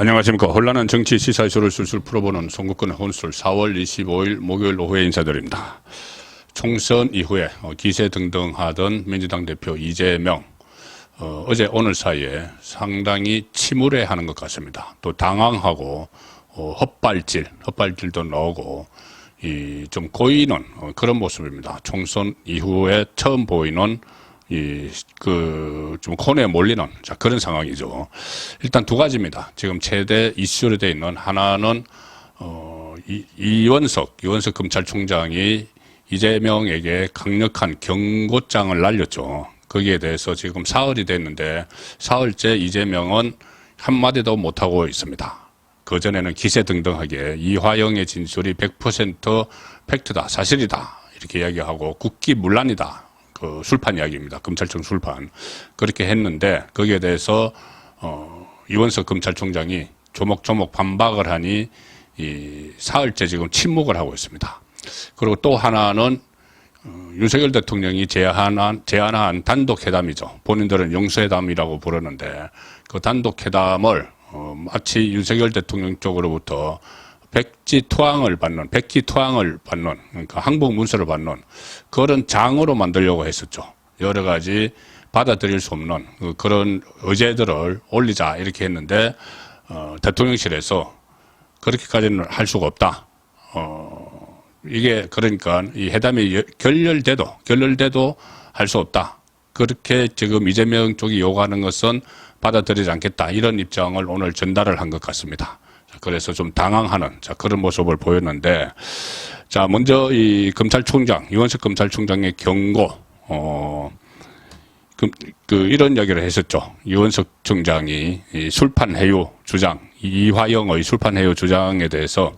안녕하십니까. 혼란한 정치 시사 이슈를 술술 풀어보는 송국근의 혼술 4월 25일 목요일 오후에 인사드립니다. 총선 이후에 기세등등하던 민주당 대표 이재명 어제 오늘 사이에 상당히 침울해하는 것 같습니다. 또 당황하고 헛발질도 나오고 좀 고이는 그런 모습입니다. 총선 이후에 처음 보이는 좀 코너에 몰리는 그런 상황이죠. 일단 두 가지입니다. 지금 최대 이슈로 되어 있는 하나는 이원석 검찰총장이 이재명에게 강력한 경고장을 날렸죠. 거기에 대해서 지금 사흘이 됐는데 사흘째 이재명은 한마디도 못하고 있습니다. 그전에는 기세등등하게 이화영의 진술이 100% 팩트다, 사실이다 이렇게 이야기하고 국기문란이다. 그 술판 이야기입니다. 검찰청 술판. 그렇게 했는데 거기에 대해서 이원석 검찰총장이 조목조목 반박을 하니 사흘째 지금 침묵을 하고 있습니다. 그리고 또 하나는 윤석열 대통령이 제안한 단독 회담이죠. 본인들은 용서회담이라고 부르는데 그 단독 회담을 마치 윤석열 대통령 쪽으로부터 백기 투항을 받는 그러니까 항복 문서를 받는 그런 장으로 만들려고 했었죠. 여러 가지 받아들일 수 없는 그런 의제들을 올리자 이렇게 했는데 대통령실에서 그렇게까지는 할 수가 없다. 이게 그러니까 이 회담이 결렬돼도 할 수 없다. 그렇게 지금 이재명 쪽이 요구하는 것은 받아들이지 않겠다. 이런 입장을 오늘 전달을 한 것 같습니다. 그래서 좀 당황하는 그런 모습을 보였는데, 먼저 이 이원석 검찰총장의 경고, 이런 이야기를 했었죠. 이원석 총장이 이 술판 해유 주장, 이화영의 술판 해유 주장에 대해서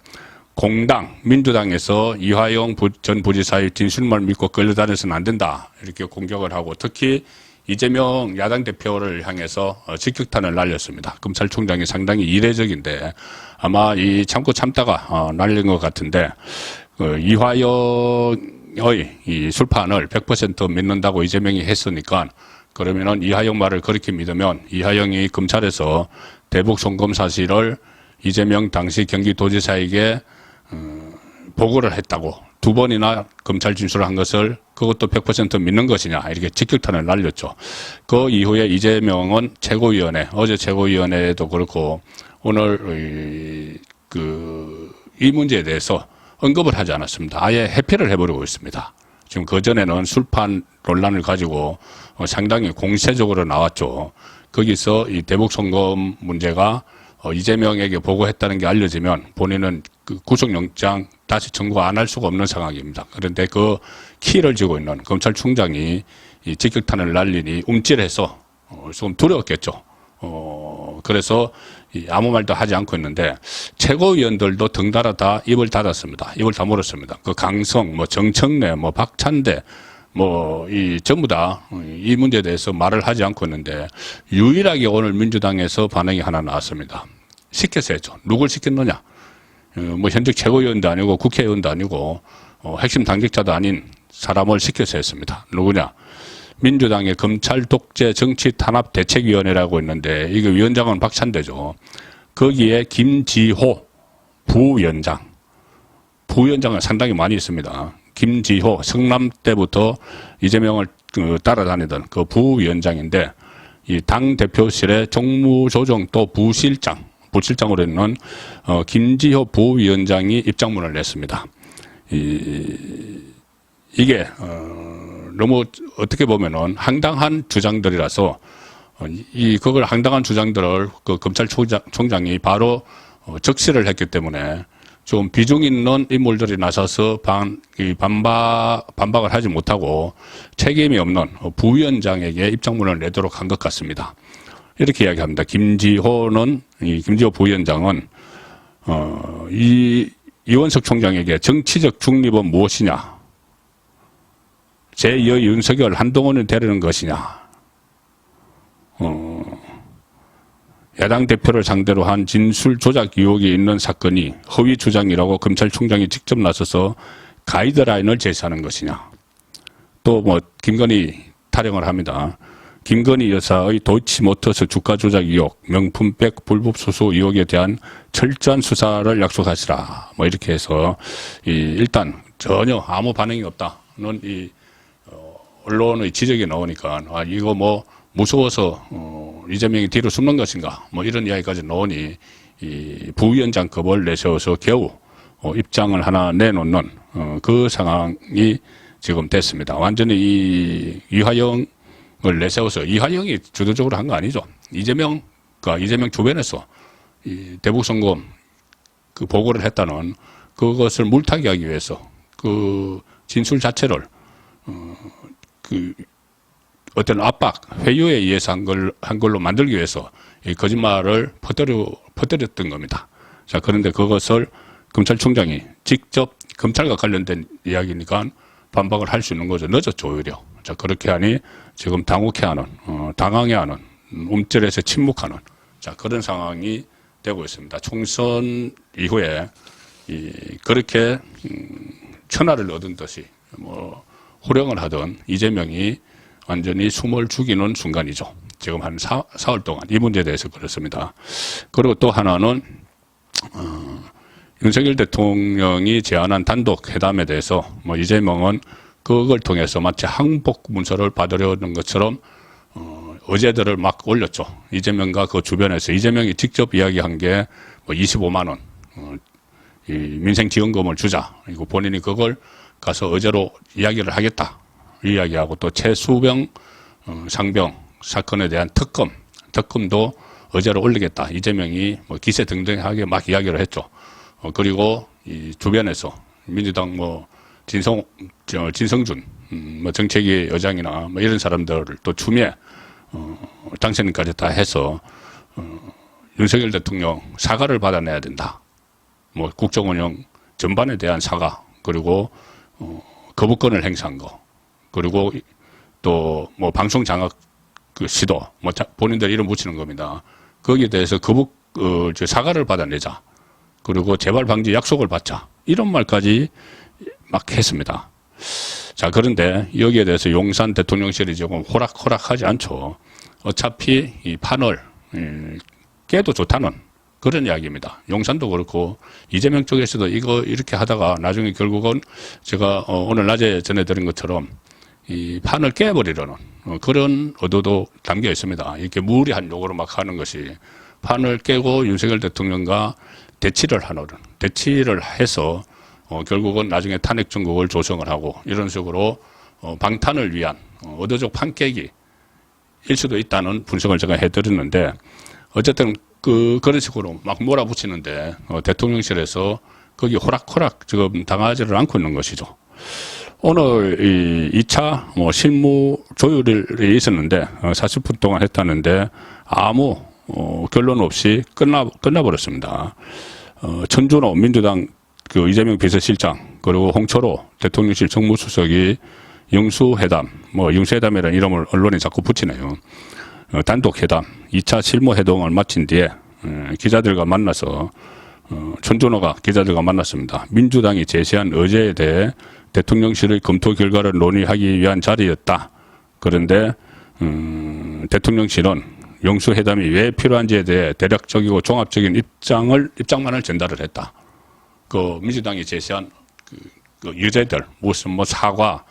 공당, 민주당에서 이화영 전 부지사의 진술만 믿고 끌려다녀서는 안 된다. 이렇게 공격을 하고 특히 이재명 야당 대표를 향해서 직격탄을 날렸습니다. 검찰총장이 상당히 이례적인데 아마 참다가 날린 것 같은데 이화영의 이 술판을 100% 믿는다고 이재명이 했으니까 그러면은 이화영 말을 그렇게 믿으면 이화영이 검찰에서 대북 송금 사실을 이재명 당시 경기도지사에게 보고를 했다고 두 번이나 검찰 진술을 한 것을 그것도 100% 믿는 것이냐 이렇게 직격탄을 날렸죠. 그 이후에 이재명은 어제 최고위원회에도 그렇고 오늘 이 문제에 대해서 언급을 하지 않았습니다. 아예 회피를 해버리고 있습니다. 지금 그전에는 술판 논란을 가지고 상당히 공세적으로 나왔죠. 거기서 이 대북 송금 문제가 이재명에게 보고했다는 게 알려지면 본인은 그 구속영장 다시 청구 안 할 수가 없는 상황입니다. 그런데 그 키를 쥐고 있는 검찰총장이 이 직격탄을 날리니 움찔해서 좀 두려웠겠죠. 그래서 아무 말도 하지 않고 있는데 최고위원들도 덩달아 다 입을 닫았습니다. 입을 다물었습니다. 그 강성, 정청래, 박찬대, 전부 다 이 문제에 대해서 말을 하지 않고 있는데 유일하게 오늘 민주당에서 반응이 하나 나왔습니다. 시켜서 했죠. 누굴 시켰느냐? 현직 최고위원도 아니고 국회의원도 아니고 핵심 당직자도 아닌 사람을 시켜서 했습니다. 누구냐? 민주당의 검찰 독재 정치 탄압 대책위원회라고 있는데 이게 위원장은 박찬대죠. 거기에 김지호 부위원장은 상당히 많이 있습니다. 김지호 성남 때부터 이재명을 따라다니던 그 부위원장인데 이 당 대표실의 정무조정 또 부실장으로 있는 김지호 부위원장이 입장문을 냈습니다. 이게 너무 어떻게 보면은 황당한 주장들이라서 그걸 황당한 주장들을 그 검찰총장이 바로 적시를 했기 때문에 좀 비중 있는 인물들이 나서서 반박을 하지 못하고 책임이 없는 부위원장에게 입장문을 내도록 한 것 같습니다. 이렇게 이야기합니다. 김지호 부위원장은 이원석 총장에게 정치적 중립은 무엇이냐? 제2의 윤석열 한동훈을 데리는 것이냐? 야당 대표를 상대로 한 진술 조작 의혹이 있는 사건이 허위 주장이라고 검찰총장이 직접 나서서 가이드라인을 제시하는 것이냐. 또 김건희 타령을 합니다. 김건희 여사의 도이치모터스 주가 조작 의혹, 명품백 불법 수수 의혹에 대한 철저한 수사를 약속하시라. 뭐 이렇게 해서 일단 전혀 아무 반응이 없다는 언론의 지적이 나오니까 이거 뭐 무서워서 이재명이 뒤로 숨는 것인가 뭐 이런 이야기까지 나오니 이 부위원장급을 내세워서 겨우 입장을 하나 내놓는 그 상황이 지금 됐습니다. 완전히 이 이화영을 내세워서 이화영이 주도적으로 한 거 아니죠. 이재명 주변에서 이 대북송금 그 보고를 했다는 그것을 물타기 하기 위해서 그 진술 자체를 그 어떤 압박, 회유에 의해서 한 걸로 만들기 위해서 이 거짓말을 퍼뜨렸던 겁니다. 자, 그런데 그것을 검찰총장이 직접 검찰과 관련된 이야기니까 반박을 할 수 있는 거죠. 늦었죠, 오히려. 자, 그렇게 하니 지금 당혹해하는, 당황해하는, 움찔해서 침묵하는, 자, 그런 상황이 되고 있습니다. 총선 이후에 그렇게 천하를 얻은 듯이 뭐 호령을 하던 이재명이 완전히 숨을 죽이는 순간이죠. 지금 한 4월 동안 이 문제에 대해서 그렇습니다. 그리고 또 하나는 윤석열 대통령이 제안한 단독 회담에 대해서 뭐 이재명은 그걸 통해서 마치 항복 문서를 받으려는 것처럼 어제들을 막 올렸죠. 이재명과 그 주변에서 이재명이 직접 이야기한 게 뭐 25만 원 이 민생지원금을 주자. 이거 본인이 그걸 가서 어제로 이야기를 하겠다. 이 이야기하고 또 최수병 상병 사건에 대한 특검도 어제로 올리겠다. 이재명이 뭐 기세등등하게 막 이야기를 했죠. 그리고 이 주변에서 민주당 뭐 진성준 뭐 정책위 의장이나 뭐 이런 사람들을 또 추미애 당선인까지 다 해서 윤석열 대통령 사과를 받아내야 된다. 뭐 국정운영 전반에 대한 사과 그리고 거부권을 행사한 거 그리고 또 뭐 방송 장악 그 시도 뭐 본인들 이름 붙이는 겁니다. 거기에 대해서 사과를 받아내자. 그리고 재발 방지 약속을 받자. 이런 말까지 막 했습니다. 자, 그런데 여기에 대해서 용산 대통령실이 조금 호락호락하지 않죠. 어차피 이 판을 깨도 좋다는 그런 이야기입니다. 용산도 그렇고 이재명 쪽에서도 이거 이렇게 하다가 나중에 결국은 제가 오늘 낮에 전해드린 것처럼 이 판을 깨버리려는 그런 의도도 담겨 있습니다. 이렇게 무리한 요구를 막 하는 것이 판을 깨고 윤석열 대통령과 대치를 해서 결국은 나중에 탄핵 정국을 조성을 하고 이런 식으로 방탄을 위한 의도적 판깨기일 수도 있다는 분석을 제가 해드렸는데 어쨌든 그런 식으로 막 몰아붙이는데 대통령실에서 거기 호락호락 지금 당하지를 않고 있는 것이죠. 오늘 이 2차 뭐 실무 조율이 있었는데 40분 동안 했다는데 아무 결론 없이 끝나버렸습니다. 천준호 민주당 그 이재명 비서실장 그리고 홍철호 대통령실 정무수석이 영수회담 뭐 영수회담이라는 이름을 언론에 자꾸 붙이네요. 단독회담 2차 실무회동을 마친 뒤에 기자들과 만나서 천준호가 기자들과 만났습니다. 민주당이 제시한 의제에 대해 대통령실의 검토 결과를 논의하기 위한 자리였다. 그런데 대통령실은 영수회담이 왜 필요한지에 대해 대략적이고 종합적인 입장만을 전달을 했다. 그 민주당이 제시한 그 유죄들 무슨 뭐 사과,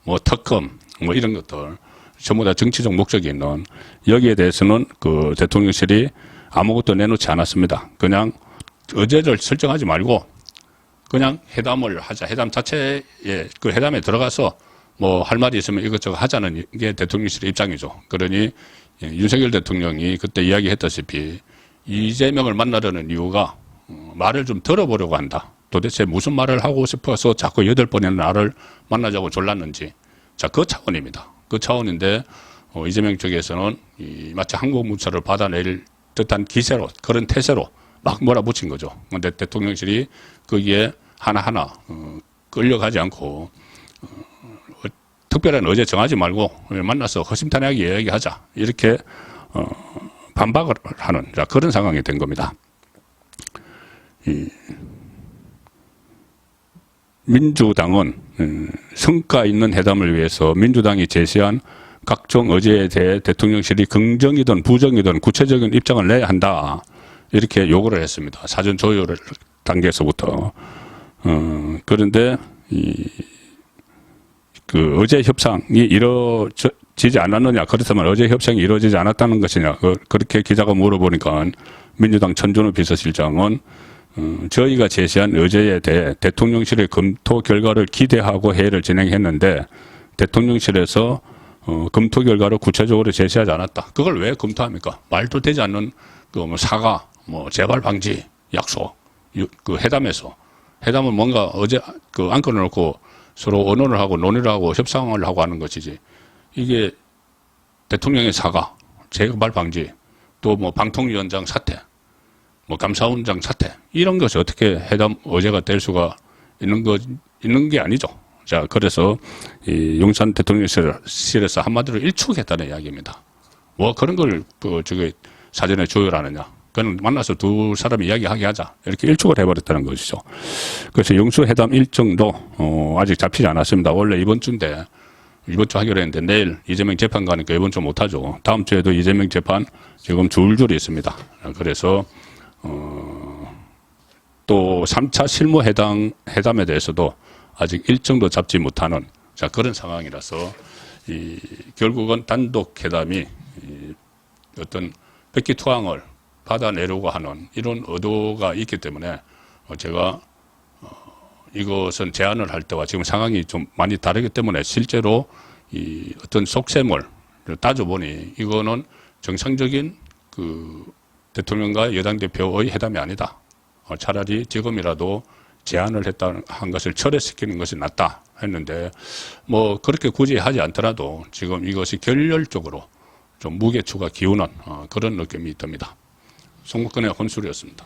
뭐 특검, 뭐 이런 것들 전부 다 정치적 목적이 있는 여기에 대해서는 그 대통령실이 아무것도 내놓지 않았습니다. 그냥 의제를 설정하지 말고 그냥 회담을 하자. 회담 자체에 그 회담에 들어가서 뭐 할 말이 있으면 이것저것 하자는 게 대통령실의 입장이죠. 그러니 윤석열 대통령이 그때 이야기했다시피 이재명을 만나려는 이유가 말을 좀 들어보려고 한다. 도대체 무슨 말을 하고 싶어서 자꾸 8번이나 나를 만나자고 졸랐는지. 자, 그 차원입니다. 그 차원인데 이재명 쪽에서는 마치 항복문서를 받아낼 듯한 기세로 그런 태세로 막 몰아붙인 거죠. 그런데 대통령실이 거기에 하나하나 끌려가지 않고 특별한 의제 정하지 말고 만나서 허심탄회하게 이야기하자 이렇게 반박을 하는 그런 상황이 된 겁니다. 민주당은 성과 있는 회담을 위해서 민주당이 제시한 각종 의제에 대해 대통령실이 긍정이든 부정이든 구체적인 입장을 내야 한다. 이렇게 요구를 했습니다. 사전 조율 단계에서부터. 그런데 그 의제 협상이 이루어지지 않았느냐, 그렇다면 의제 협상이 이루어지지 않았다는 것이냐, 그렇게 기자가 물어보니까 민주당 천준호 비서실장은 저희가 제시한 의제에 대해 대통령실의 검토 결과를 기대하고 회의를 진행했는데 대통령실에서 검토 결과를 구체적으로 제시하지 않았다. 그걸 왜 검토합니까? 말도 되지 않는 뭐 사과, 뭐 재발 방지 약속, 그 회담은 뭔가 어제 그 안건을 놓고 서로 언론을 하고 논의를 하고 협상을 하고 하는 것이지. 이게 대통령의 사과, 재발 방지, 또 뭐 방통위원장 사퇴, 뭐 감사원장 사퇴, 이런 것이 어떻게 회담 의제가 될 수가 있는 게 아니죠. 자, 그래서 이 용산 대통령실에서 한마디로 일축했다는 이야기입니다. 뭐 그런 걸 저기 사전에 조율하느냐. 그건 만나서 두 사람이 이야기하게 하자. 이렇게 일축을 해버렸다는 것이죠. 그래서 영수회담 일정도 아직 잡히지 않았습니다. 원래 이번 주인데 이번 주 하기로 했는데 내일 이재명 재판 가니까 이번 주 못하죠. 다음 주에도 이재명 재판 지금 줄줄이 있습니다. 그래서 또 3차 실무회담에 대해서도 아직 일정도 잡지 못하는 그런 상황이라서 결국은 단독 회담이 어떤 백기투항을 받아내려고 하는 이런 의도가 있기 때문에 제가 이것은 제안을 할 때와 지금 상황이 좀 많이 다르기 때문에 실제로 이 어떤 속셈을 따져보니 이거는 정상적인 그 대통령과 여당 대표의 회담이 아니다. 차라리 지금이라도 제안을 한 것을 철회시키는 것이 낫다 했는데 뭐 그렇게 굳이 하지 않더라도 지금 이것이 결렬적으로 좀 무게추가 기우는 그런 느낌이 듭니다. 송국근의 혼술이었습니다.